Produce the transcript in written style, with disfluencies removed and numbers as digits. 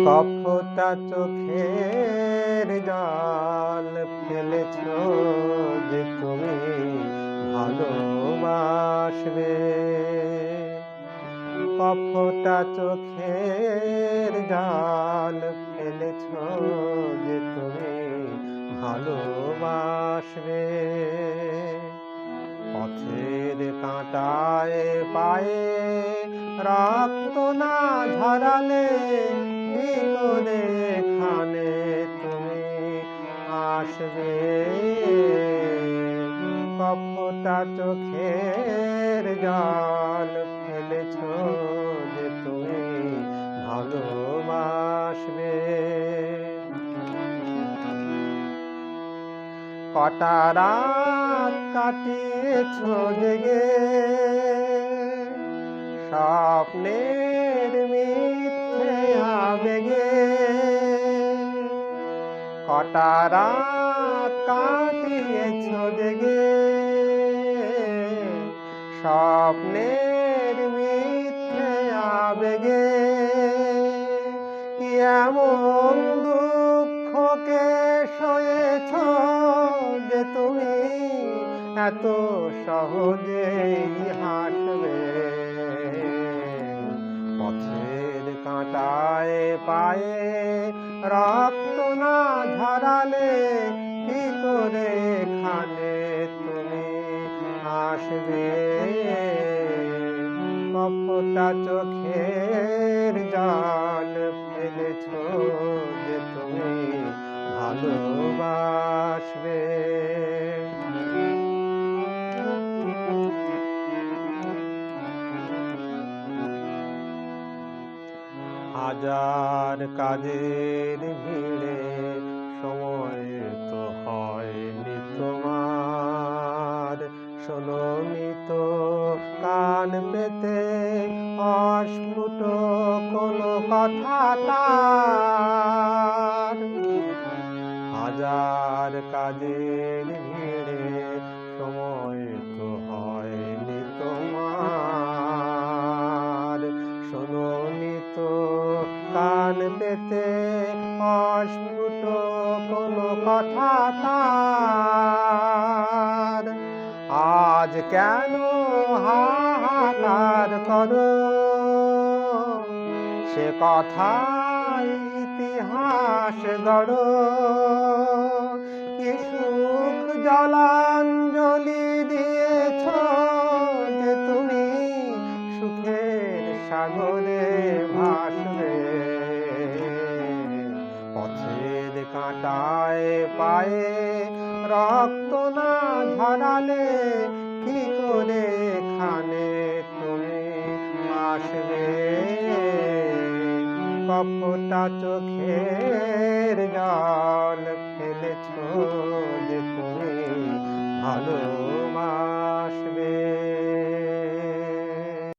কফটা চোখের জল ফেলেছ যে তুমি ভালোবাসবে। কফটা চোখের জল ফেলেছ যে তুমি ভালোবাসবে। পথের কাঁটায় পায়ে রক্ত না ঝরালে কি করে এখানে তুমি আসবে। কফটা চোখের জল ফেলেছ যে তুমি ভালোবাসবে। কটা রাত কাটিয়েছ জেগে স্বপ্নের মিথ্যে আবেগে। কটা রাত কাটিয়েছ জেগে স্বপ্নের মিথ্যে আবেগে। এমন দুঃখকে সয়েছ যে তুমি এত সহজেই হাসবে। পথের কাঁটায় পায়ে রক্ত না ঝরালে কি করে এখানে তুমি আসবে। কফটা চোখের জল ফেলেছ যে তুমি ভালোবাসবে। হাজার কাজের ভিড়ে সময় তো হয়নি তোমার। শোনোনি তো কান পেতে অস্ফুট কোনো কথা তার। হাজার কাজের ভিড়ে সময় তো হয়নি তোমার। শোনোনি তো কান পেতে অস্ফুট কোনো কথা তার। আজ কেন হাহাকার করো সে কথাই ইতিহাস গড়ো। কি সুখ জলাঞ্জলি দিয়েছ যে তুমি সুখের সাগরে ভাসবে। পথের কাঁটায় পায়ে রক্ত না ঝরালে কি করে এখানে তুমি আসবে। কফটা চোখের জল ফেলেছ যে তুমি ভালোবাসবে।